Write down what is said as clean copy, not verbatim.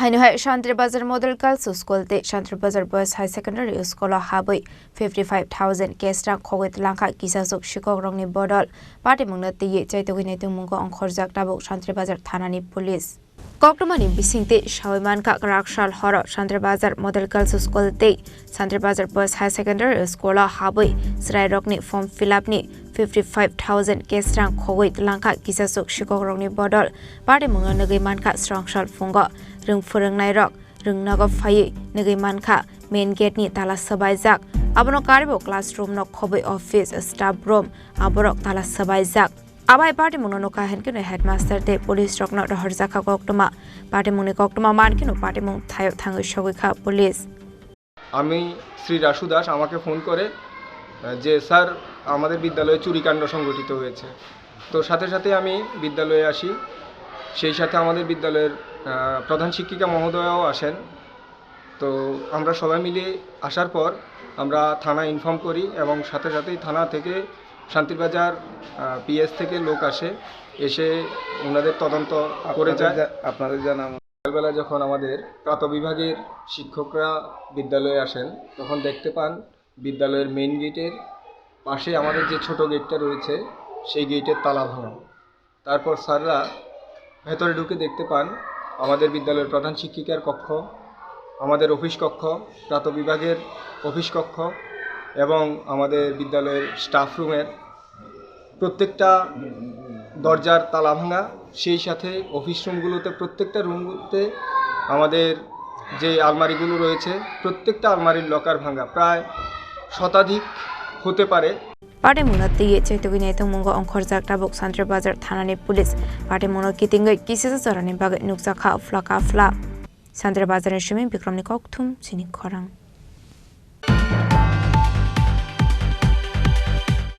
Hainoi Shantri Bazar Model Girls School te Shantri Bazar Boys High Secondary School haboi 55,000 kestra khowet langkha kisasok shikok rongni bodol party mungna tiye chaitogini tungmungo onkhorjak tabok Shantri Bazar thanani police Koktomani bisingte Shawiman ka Rakshal Horo Shantri Bazar Model Girls School te Shantri Bazar Boys High Secondary School haboi srai rokni form fill up ni 55,000 kestra khowet langkha kisasok shikok rongni bodol party mungna nagai manka strong shot fungo rung furungnai rok rung naga phai nagai manka main gate ni tala sabaijak abono karibo classroom no khobai office staff room aborok tala sabaijak abai party mungno ka henkino headmaster te police rok no horjaka koktoma party mungni koktoma mankino party mung thayo thangai sogika police আমি শ্রী রাসু দাস আমাকে phone করে যে sir আমাদের বিদ্যালয়ে চুরিকাণ্ড সংঘটিত হয়েছে তো সাথে সাথে আমি বিদ্যালয়ে আসি সেই সাথে আমাদের বিদ্যালয়ের প্রধান শিক্ষিকা মহোদয়াও আসেন তো আমরা সবাই মিলে আসার পর আমরা থানা ইনফর্ম করি এবং সাথে সাথেই থানা থেকে শান্তিরবাজার পিএস থেকে লোক আসে এসে ওনাদের তদন্ত করে যায় আপনাদের জানা সকালবেলা যখন আমাদের প্রাতঃবিভাগের শিক্ষকরা বিদ্যালয়ে আসেন তখন দেখতে পান বিদ্যালয়ের মেইন গেটের পাশে আমাদের যে ছোট গেটটা রয়েছে সেই গেটের তালা ভাঙা তারপর স্যাররা ভেতরে ঢুকে দেখতে পান আমাদের বিদ্যালয়ের প্রধান শিক্ষিকার কক্ষ আমাদের অফিস কক্ষ প্রাতঃবিভাগের অফিস কক্ষ এবং আমাদের বিদ্যালয়ের স্টাফ রুমের প্রত্যেকটা দরজার তালা ভাঙা সেই সাথে অফিস রুমগুলোতে প্রত্যেকটা রুমগুলোতে আমাদের যে আলমারিগুলো রয়েছে প্রত্যেকটা আলমারির লকার ভাঙা প্রায় শতাধিক হতে পারে Party mungna tiye chaitogini tungmungo onkhorjak tabok Shantri Bazar thanani police party mungno kitingai kisisa jorani bagai nuksa kha flaka fla Shantri Bazar shimi Bikramni kokthum chini khorang